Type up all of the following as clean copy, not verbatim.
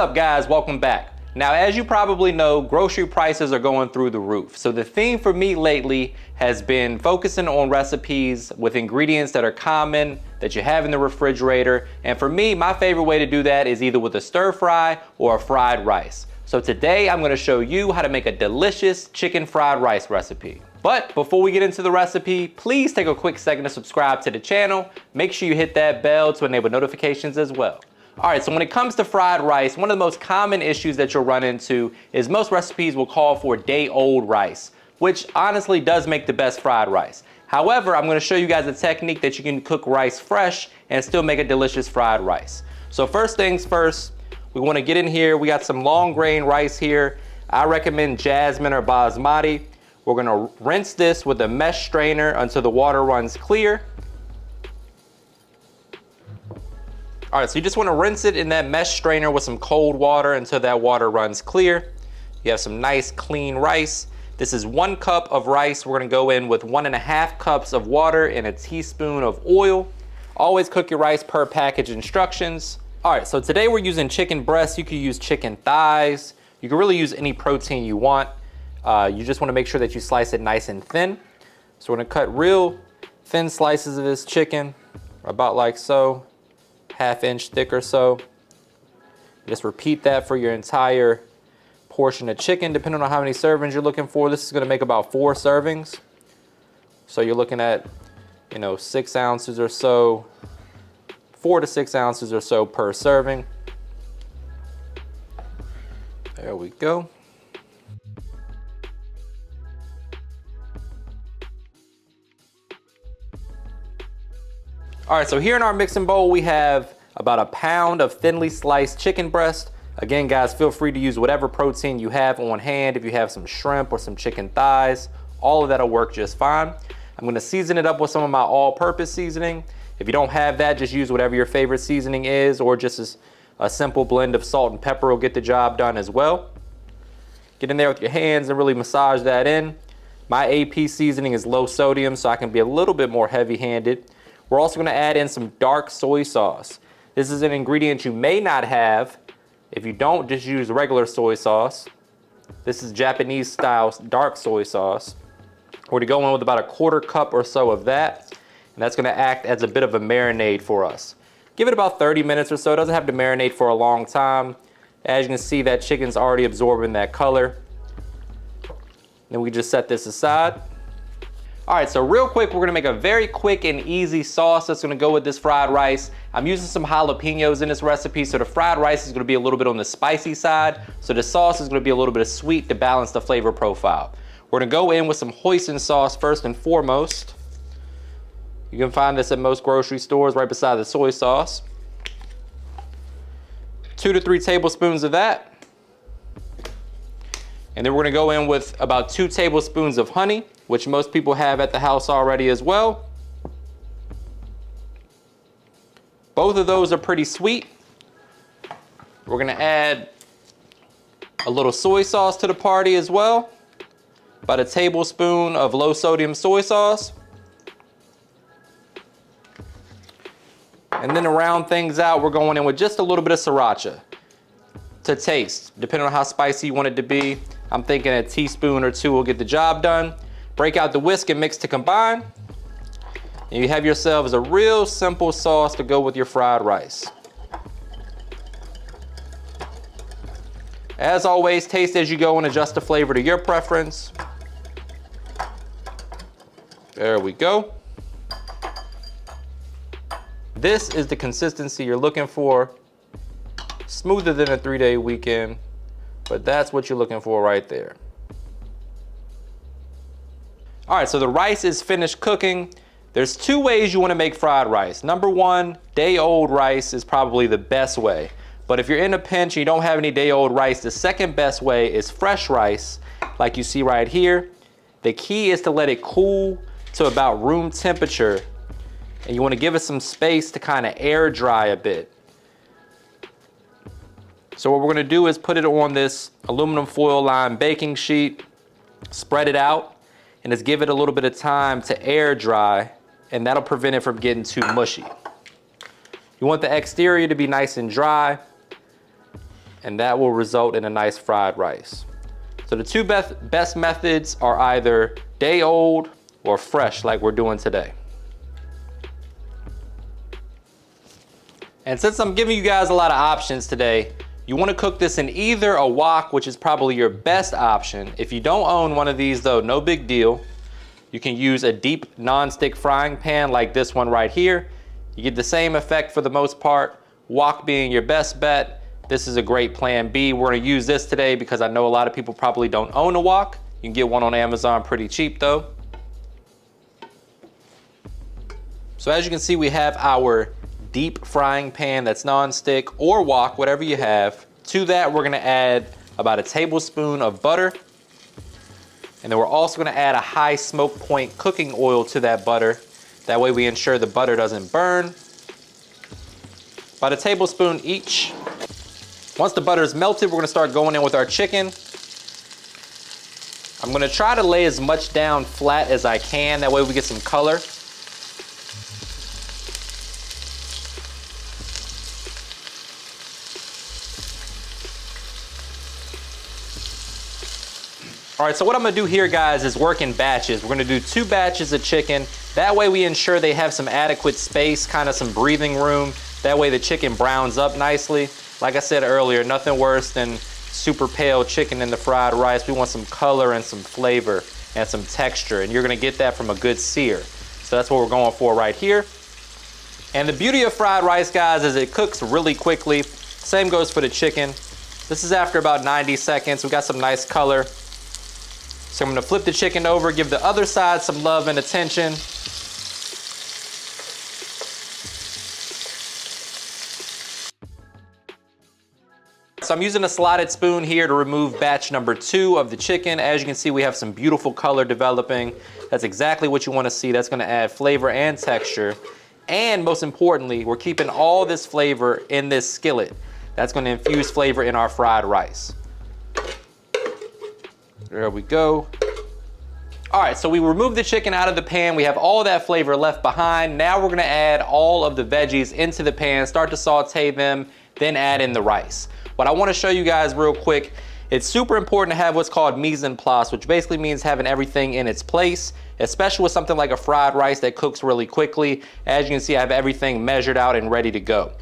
up, guys? Welcome back. Now, as you probably know, grocery prices are going through the roof. So the theme for me lately has been focusing on recipes with ingredients that are common, that you have in the refrigerator. And for me, my favorite way to do that is either with a stir fry or a fried rice. So today I'm gonna show you how to make a delicious chicken fried rice recipe. But before we get into the recipe, please take a quick second to subscribe to the channel. Make sure you hit that bell to enable notifications as well. All right, so when it comes to fried rice, one of the most common issues that you'll run into is most recipes will call for day-old rice, which honestly does make the best fried rice. However, I'm gonna show you guys a technique that you can cook rice fresh and still make a delicious fried rice. So first things first, we wanna get in here. We got some long grain rice here. I recommend jasmine or basmati. We're gonna rinse this with a mesh strainer until the water runs clear. All right, so you just wanna rinse it in that mesh strainer with some cold water until that water runs clear. You have some nice clean rice. This is 1 cup of rice. We're gonna go in with 1.5 cups of water and a teaspoon of oil. Always cook your rice per package instructions. All right, so today we're using chicken breasts. You can use chicken thighs. You can really use any protein you want. You just wanna make sure that you slice it nice and thin. So we're gonna cut real thin slices of this chicken, about like so. 1/2 inch thick or so. Just repeat that for your entire portion of chicken, depending on how many servings you're looking for. This is gonna make about 4 servings. So you're looking at, 6 ounces or so, 4 to 6 ounces or so per serving. There we go. All right, so here in our mixing bowl, we have about 1 pound of thinly sliced chicken breast. Again, guys, feel free to use whatever protein you have on hand. If you have some shrimp or some chicken thighs, all of that'll work just fine. I'm gonna season it up with some of my all-purpose seasoning. If you don't have that, just use whatever your favorite seasoning is, or just a simple blend of salt and pepper will get the job done as well. Get in there with your hands and really massage that in. My AP seasoning is low sodium, so I can be a little bit more heavy-handed. We're also gonna add in some dark soy sauce. This is an ingredient you may not have. If you don't, just use regular soy sauce. This is Japanese style dark soy sauce. We're gonna go in with about 1/4 cup or so of that, and that's gonna act as a bit of a marinade for us. Give it about 30 minutes or so. It doesn't have to marinate for a long time. As you can see, that chicken's already absorbing that color. Then we just set this aside. All right, so real quick, we're gonna make a very quick and easy sauce that's gonna go with this fried rice. I'm using some jalapenos in this recipe, so the fried rice is gonna be a little bit on the spicy side, so the sauce is gonna be a little bit of sweet to balance the flavor profile. We're gonna go in with some hoisin sauce first and foremost. You can find this at most grocery stores right beside the soy sauce. 2 to 3 tablespoons of that. And then we're gonna go in with about 2 tablespoons of honey, which most people have at the house already as well. Both of those are pretty sweet. We're gonna add a little soy sauce to the party as well. About 1 tablespoon of low sodium soy sauce. And then to round things out, we're going in with just a little bit of sriracha to taste, depending on how spicy you want it to be. I'm thinking a teaspoon or 2 will get the job done. Break out the whisk and mix to combine. And you have yourselves a real simple sauce to go with your fried rice. As always, taste as you go and adjust the flavor to your preference. There we go. This is the consistency you're looking for. Smoother than a 3-day weekend, but that's what you're looking for right there. All right, so the rice is finished cooking. There's 2 ways you wanna make fried rice. Number 1, day-old rice is probably the best way. But if you're in a pinch and you don't have any day-old rice, the second best way is fresh rice, like you see right here. The key is to let it cool to about room temperature, and you wanna give it some space to kinda air dry a bit. So what we're gonna do is put it on this aluminum foil lined baking sheet, spread it out, and just give it a little bit of time to air dry, and that'll prevent it from getting too mushy. You want the exterior to be nice and dry. and that will result in a nice fried rice. So the two best methods are either day old or fresh like we're doing today. And since I'm giving you guys a lot of options today, you want to cook this in either a wok, which is probably your best option. If you don't own one of these though, no big deal. You can use a deep non-stick frying pan like this one right here. You get the same effect for the most part. Wok being your best bet. This is a great plan B. We're gonna use this today because I know a lot of people probably don't own a wok. You can get one on Amazon pretty cheap though. So as you can see, we have our deep frying pan that's non-stick or wok, whatever you have. To that, we're gonna add about a tablespoon of butter. And then we're also gonna add a high smoke point cooking oil to that butter. That way we ensure the butter doesn't burn. About a tablespoon each. Once the butter is melted, we're gonna start going in with our chicken. I'm gonna try to lay as much down flat as I can. That way we get some color. All right, so what I'm gonna do here, guys, is work in batches. We're gonna do 2 batches of chicken. That way we ensure they have some adequate space, kind of some breathing room. That way the chicken browns up nicely. Like I said earlier, nothing worse than super pale chicken in the fried rice. We want some color and some flavor and some texture, and you're gonna get that from a good sear. So that's what we're going for right here. And the beauty of fried rice, guys, is it cooks really quickly. Same goes for the chicken. This is after about 90 seconds. We got some nice color. So I'm gonna flip the chicken over, give the other side some love and attention. So I'm using a slotted spoon here to remove batch number 2 of the chicken. As you can see, we have some beautiful color developing. That's exactly what you wanna see. That's gonna add flavor and texture. And most importantly, we're keeping all this flavor in this skillet. That's gonna infuse flavor in our fried rice. There we go. All right, so we removed the chicken out of the pan. We have all that flavor left behind. Now we're gonna add all of the veggies into the pan, start to saute them, then add in the rice. What I wanna show you guys real quick, it's super important to have what's called mise en place, which basically means having everything in its place, especially with something like a fried rice that cooks really quickly. As you can see, I have everything measured out and ready to go.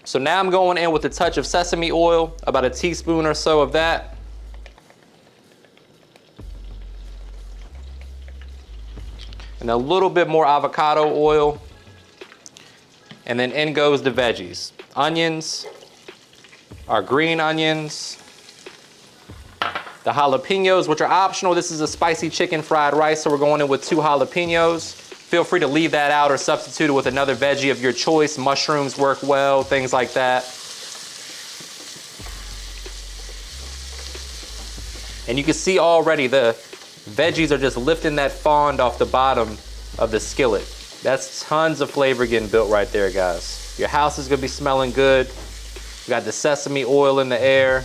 So now I'm going in with a touch of sesame oil, about a teaspoon or so of that. And a little bit more avocado oil. And then in goes the veggies. Onions, our green onions, the jalapenos, which are optional. This is a spicy chicken fried rice, so we're going in with 2 jalapenos. Feel free to leave that out or substitute it with another veggie of your choice. Mushrooms work well, things like that. And you can see already the veggies are just lifting that fond off the bottom of the skillet. That's tons of flavor getting built right there, guys. Your house is gonna be smelling good. We got the sesame oil in the air.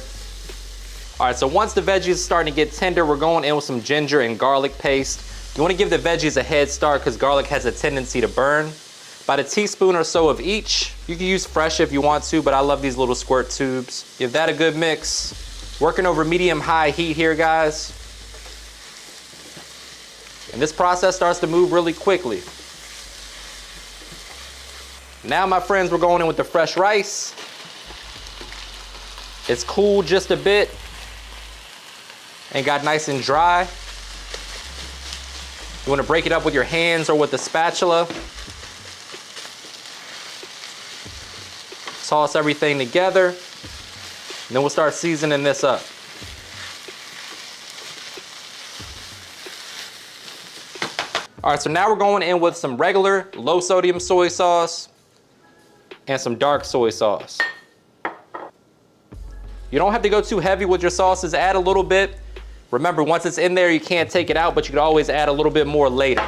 All right, so once the veggies are starting to get tender, we're going in with some ginger and garlic paste. You wanna give the veggies a head start because garlic has a tendency to burn. About a teaspoon or so of each. You can use fresh if you want to, but I love these little squirt tubes. Give that a good mix. Working over medium-high heat here, guys. And this process starts to move really quickly. Now, my friends, we're going in with the fresh rice. It's cooled just a bit and got nice and dry. You want to break it up with your hands or with a spatula. Toss everything together, and then we'll start seasoning this up. All right, so now we're going in with some regular low sodium soy sauce and some dark soy sauce. You don't have to go too heavy with your sauces, add a little bit. Remember, once it's in there, you can't take it out, but you can always add a little bit more later.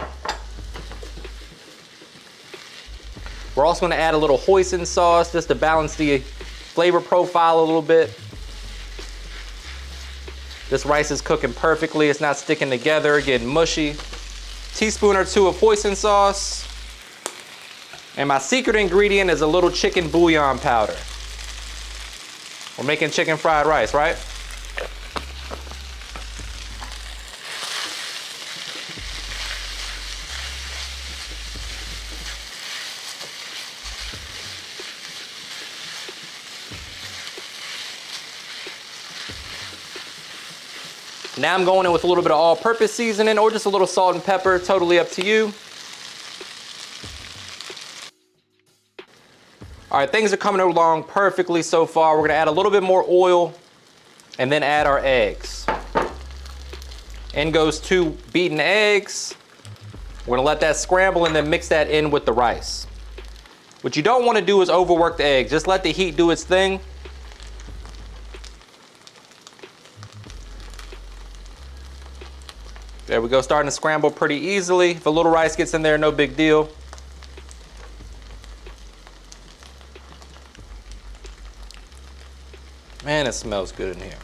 We're also gonna add a little hoisin sauce just to balance the flavor profile a little bit. This rice is cooking perfectly. It's not sticking together, getting mushy. Teaspoon or 2 of hoisin sauce. And my secret ingredient is a little chicken bouillon powder. We're making chicken fried rice, right? Now I'm going in with a little bit of all-purpose seasoning or just a little salt and pepper, totally up to you. All right, things are coming along perfectly so far. We're gonna add a little bit more oil and then add our eggs. In goes 2 beaten eggs. We're gonna let that scramble and then mix that in with the rice. What you don't wanna do is overwork the eggs. Just let the heat do its thing. There we go, starting to scramble pretty easily. If a little rice gets in there, no big deal. Man, it smells good in here.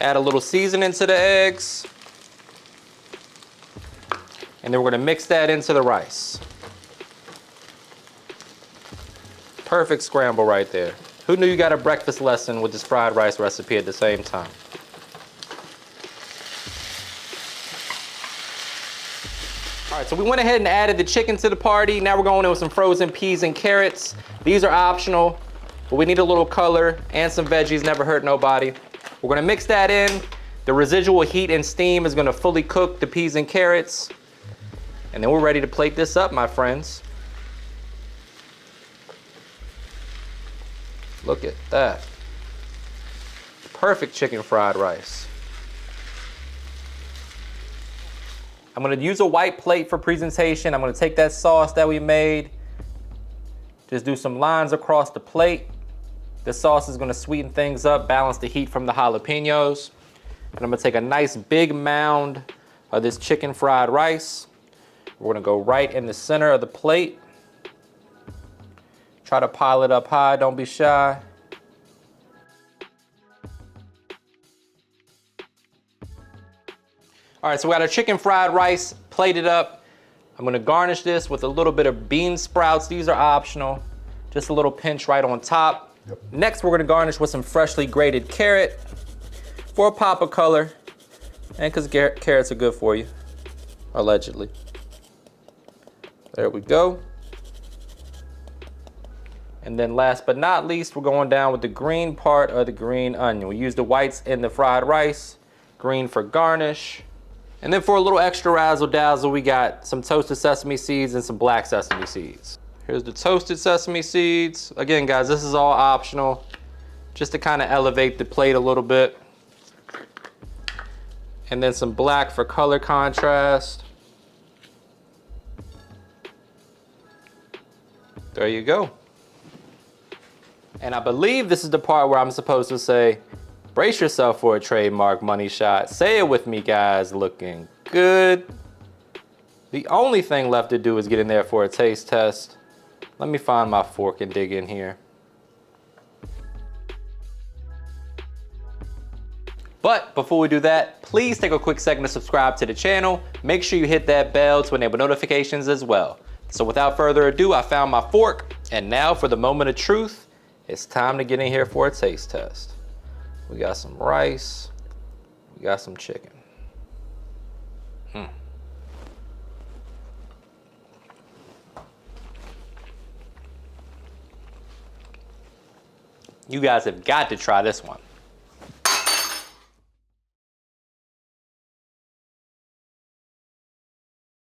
Add a little seasoning to the eggs. And then we're gonna mix that into the rice. Perfect scramble right there. Who knew you got a breakfast lesson with this fried rice recipe at the same time? All right, so we went ahead and added the chicken to the party. Now we're going in with some frozen peas and carrots. These are optional, but we need a little color and some veggies, never hurt nobody. We're gonna mix that in. The residual heat and steam is gonna fully cook the peas and carrots. And then we're ready to plate this up, my friends. Look at that. Perfect chicken fried rice. I'm gonna use a white plate for presentation. I'm gonna take that sauce that we made, just do some lines across the plate. The sauce is gonna sweeten things up, balance the heat from the jalapenos. And I'm gonna take a nice big mound of this chicken fried rice. We're gonna go right in the center of the plate. Try to pile it up high, don't be shy. All right, so we got our chicken fried rice plated up. I'm gonna garnish this with a little bit of bean sprouts. These are optional. Just a little pinch right on top. Yep. Next, we're gonna garnish with some freshly grated carrot for a pop of color, and because carrots are good for you, allegedly. There we go. And then last but not least, we're going down with the green part of the green onion. We use the whites in the fried rice, green for garnish. And then for a little extra razzle dazzle, we got some toasted sesame seeds and some black sesame seeds. Here's the toasted sesame seeds. Again, guys, this is all optional, just to kind of elevate the plate a little bit. And then some black for color contrast. There you go. And I believe this is the part where I'm supposed to say, brace yourself for a trademark money shot. Say it with me, guys. Looking good. The only thing left to do is get in there for a taste test. Let me find my fork and dig in here. But before we do that, please take a quick second to subscribe to the channel. Make sure you hit that bell to enable notifications as well. So without further ado, I found my fork. And now for the moment of truth. It's time to get in here for a taste test. We got some rice, we got some chicken. You guys have got to try this one.